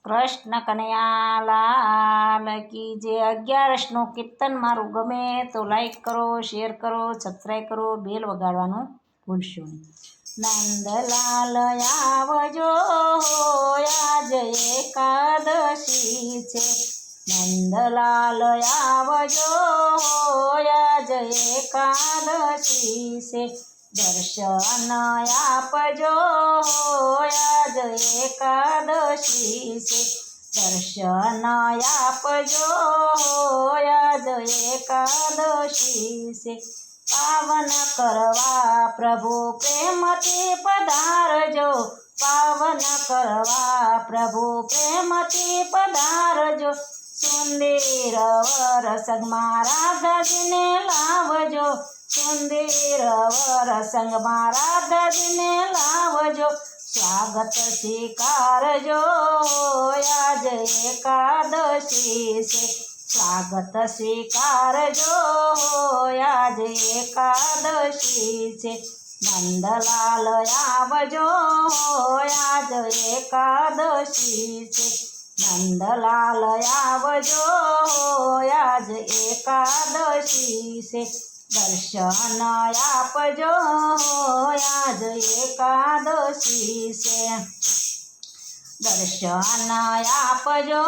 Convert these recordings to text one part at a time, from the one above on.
કૃષ્ણ કનૈયા લાલ કી જે 11નું કીર્તન મારું ગમે તો લાઈક કરો, શેર કરો, સબસ્ક્રાઈબ કરો, બેલ વગાડવાનું ભૂલશો નહીં. નંદલાલ આવજો આજ એકાદશી છે. નંદલાલ આવજો આજ એકાદશી છે. દર્શન આપજો આજ એકાદશી છે. દર્શન આપજો આજ એકાદશી છે. પાવન કરવા પ્રભુ પ્રેમથી પધારજો. પાવન કરવા પ્રભુ પ્રેમથી પધારજો. સુંદર વરસંગમાં રાધાજીને લાવજો. સુંદર વરસંગમાં રાધાજીને લાવજો. સ્વાગત સ્વીકારજો આજ એકાદશી છે. સ્વાગત સ્વીકારજો આજ એકાદશી છે. નંદલાલ આવજો આજ એકાદશી છે. નંદલાલ આવજો આજ એકાદશી છે. દર્શન આપજો આજ એકાદશી છે. દર્શન આપજો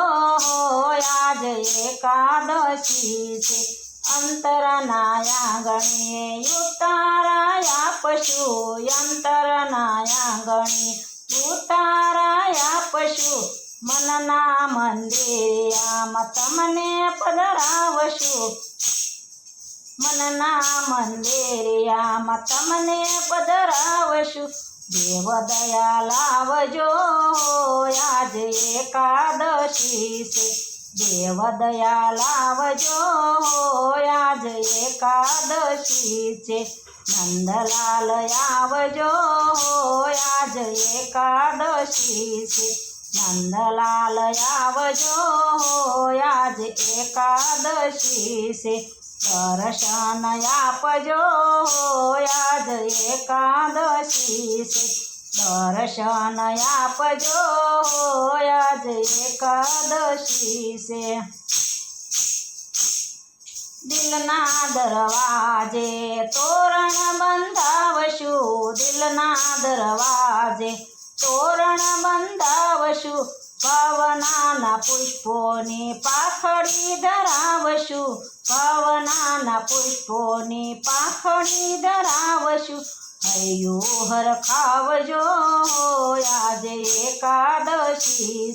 આજ એકાદશી છે. અંતરના આંગણે ઉતારા આપશું. અંતરના આંગણે ઉતારા આપશું. મનના મંદિરે આમ તમને પધરાવશું. મનના મંદિરે આમ તમને પધરાવશું. દેવ દયા લાવજો આજ એકાદશી છે. દેવ દયા લાવજો આજ એકાદશી છે. નંદલાલ આવજો આજ એકાદશી છે. નંદલાલ આવજો આજ એકાદશી છે. દર્શન આપજો આજ એકાદશી છે. દર્શન આપજો આજ એકાદશી છે. દિલના દરવાજે તોરણ બંધાવશું. દિલના દરવાજે તોરણ બંધાવશું. પવનાના પુષ્પોની પાખડી ધરાવશું. પવનાના પુષ્પોની પાખડી ધરાવશું. હૈયું હરખાવજો આજે એકાદશી